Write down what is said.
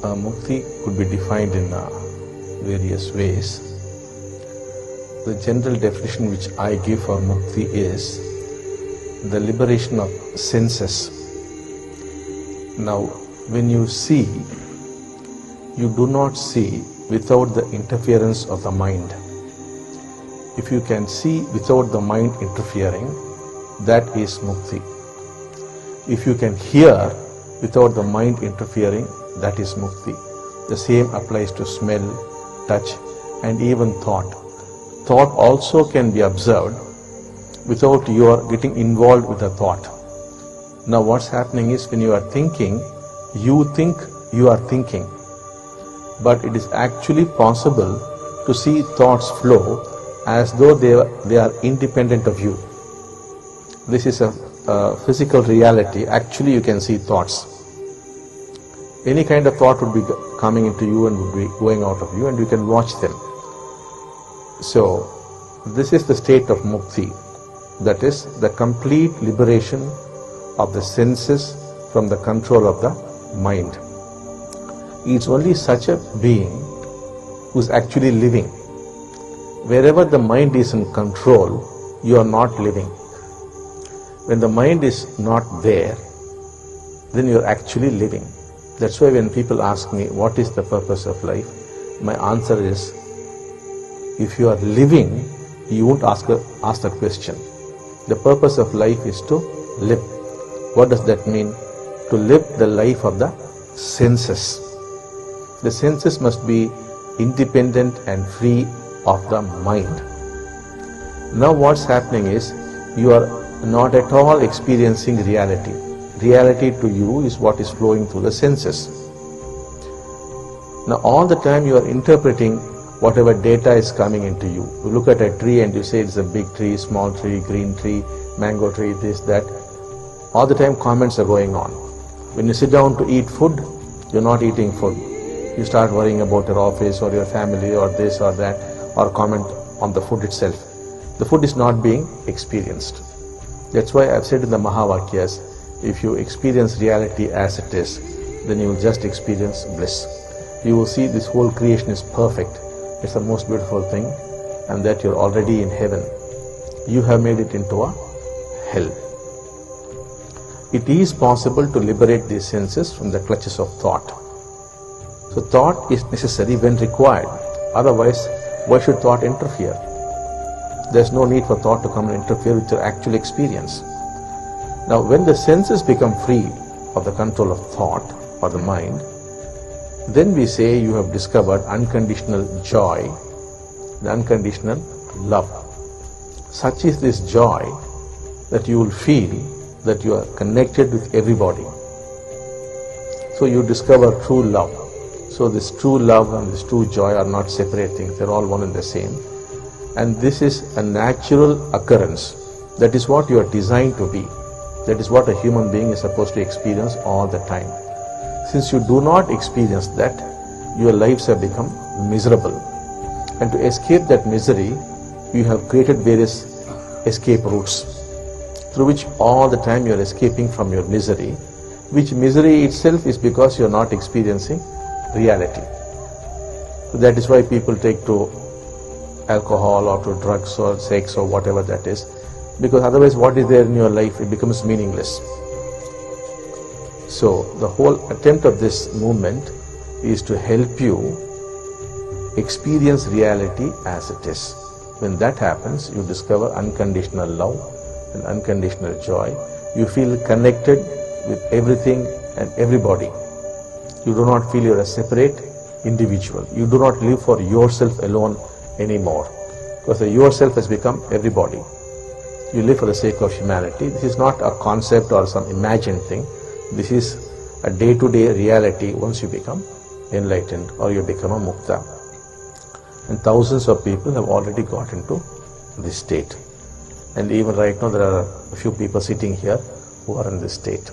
Mukti could be defined in various ways. The general definition which I give for Mukti is the liberation of senses. Now, when you see, you do not see without the interference of the mind. If you can see without the mind interfering, that is Mukti. If you can hear without the mind interfering, that is Mukti. The same applies to smell, touch, and even thought. Thought also can be observed without your getting involved with the thought. Now what's happening is, when you are thinking, you think you are thinking. But it is actually possible to see thoughts flow as though they are independent of you. This is a physical reality. Actually you can see thoughts. Any kind of thought would be coming into you and would be going out of you, and you can watch them. So this is the state of Mukti, that is the complete liberation of the senses from the control of the mind. It's only such a being who is actually living. Wherever the mind is in control, you are not living. When the mind is not there, then you are actually living. That's why when people ask me, what is the purpose of life? My answer is, if you are living, you won't ask that question. The purpose of life is to live. What does that mean? To live the life of the senses. The senses must be independent and free of the mind. Now what's happening is, you are not at all experiencing reality. Reality to you is what is flowing through the senses. Now all the time you are interpreting whatever data is coming into you. You look at a tree and you say it's a big tree, small tree, green tree, mango tree, this, that. All the time comments are going on. When you sit down to eat food, you're not eating food. You start worrying about your office or your family or this or that, or comment on the food itself. The food is not being experienced. That's why I've said in the Mahavakyas, if you experience reality as it is, then you will just experience bliss. You will see this whole creation is perfect. It's the most beautiful thing, and that you're already in heaven. You have made it into a hell. It is possible to liberate these senses from the clutches of thought. So thought is necessary when required. Otherwise, why should thought interfere? There's no need for thought to come and interfere with your actual experience. Now, when the senses become free of the control of thought or the mind, then we say you have discovered unconditional joy, the unconditional love. Such is this joy that you will feel that you are connected with everybody. So you discover true love. So this true love and this true joy are not separate things. They're all one and the same. And this is a natural occurrence. That is what you are designed to be. That is what a human being is supposed to experience all the time. Since you do not experience that, your lives have become miserable. And to escape that misery, you have created various escape routes through which all the time you are escaping from your misery, which misery itself is because you are not experiencing reality. So that is why people take to alcohol or to drugs or sex or whatever that is, because otherwise what is there in your life, it becomes meaningless. So the whole attempt of this movement is to help you experience reality as it is. When that happens, you discover unconditional love and unconditional joy. You feel connected with everything and everybody. You do not feel you are a separate individual. You do not live for yourself alone anymore, because the yourself has become everybody. You live for the sake of humanity. This is not a concept or some imagined thing. This is a day-to-day reality once you become enlightened or you become a mukta. And thousands of people have already got into this state. And even right now there are a few people sitting here who are in this state.